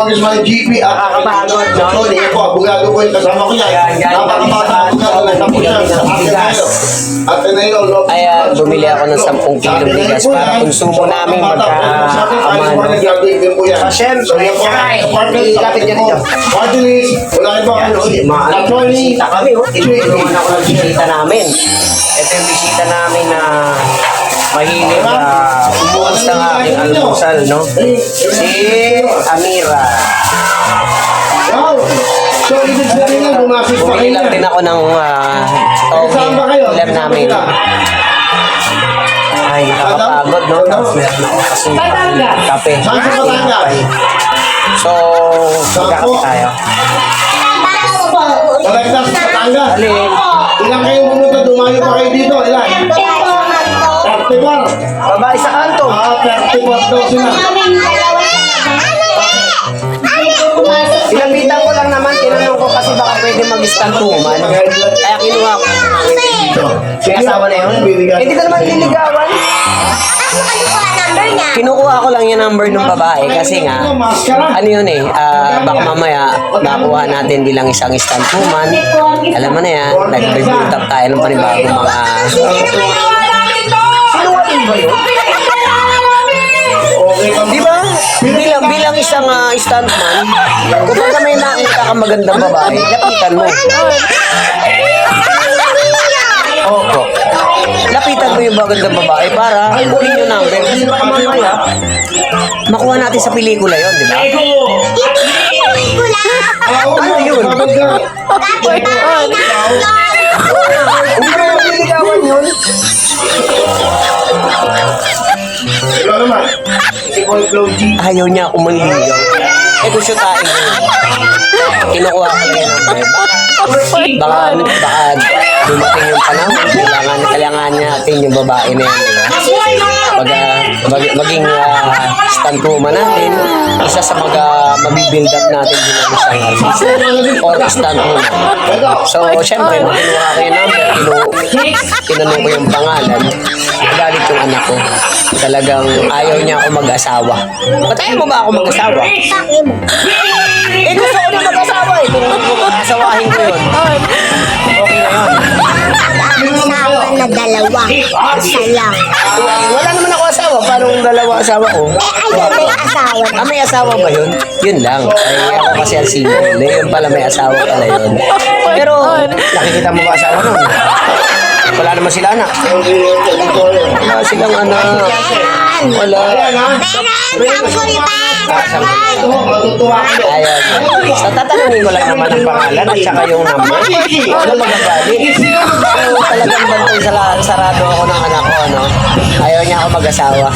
Mag-Ismail GP at Nakakapagod, no? Tony, ako, abogado ko yung kasama ko yan. Napakabata abogado na tapos yan sa Ateneo. Ateneo, Lopez. Ayan, bumili ako ng 10 kilong bigas para konsumo namin magka-amano. Sashem, ilapit niya dito. Party list, wala iba ano. Attorney, Bisita kami, oh. Tinulungan ako ng bisita namin. Ito yung bisita namin na mahilig umuwas ng aking almusal, no? Si Amira. wow! So, ibig sabihin na gumasis pa kayo Bumili din ako ng togi. Ulam namin. Ay, nakakapagod, no? Tapos meron ako kasupan, kape. Saan sa Batangas? So, magkakape tayo. Batangas, Batangas. Alin? Ilan kayo pumunta? Dumayo pa kayo dito? Ilan? 34. Babae sa kanto. 34 daw sila. Sinabitan ko lang naman, tinanong ko kasi baka pwede mag-stand tuman. Kaya kinuha ko. May asawa na yun? Hindi ko naman liligawan. Kinukuha ko lang yung number ng babae kasi nga, ano yun eh, baka mamaya makuha natin bilang isang stand woman. Alam mo na yan, nag-build up tayo ng panibagong mga... Sinuwain ba yun? Di ba? Bilang isang stuntman, kapag may nakita kang magandang babae, lapitan mo. Opo. Lapitan mo yung magandang babae para kunin yung number. Kasi baka mamaya, makuha natin sa pelikula yon, di ba? Ano yun? Hindi mo nililigawan yun. Ikaw naman. Si Boy Claude. Ayaw niya ako manligaw. Eh kung syutain ko, kinukuha ko lang yung number. Baka dumating yung panahon, kailangan natin yung babae na yan, di ba? Maging stand woman natin, isa sa mabibuild up natin din ang isang artist or stand woman. So, syempre, nung kinuha ko yung number, tinanong ko yung pangalan, nagalit yung anak ko. Talagang ayaw niya ako mag-asawa. Ba't ayaw mo ba ako mag-asawa? Eh, gusto ko na mag-asawa eh. Kung asawahin ko yun. Okay na yun. Asawa na dalawa. Isa lang. Wala naman ako asawa. Paano kung dalawa asawa ko? Ayun, may asawa. May asawa ba yun? Yun lang. Ay, ako kasi ang single. Yun pala may asawa pala yun. Pero, nakikita mo ba asawa nun? Wala naman sila anak. Wala silang anak. Wala. Meron, Ayun. So, tatanungin ko lang naman ang pangalan at saka yung number. Ano magagalit? So, talagang bantay sarado ako ng anak ko, ano? Ayaw niya ako mag-asawa.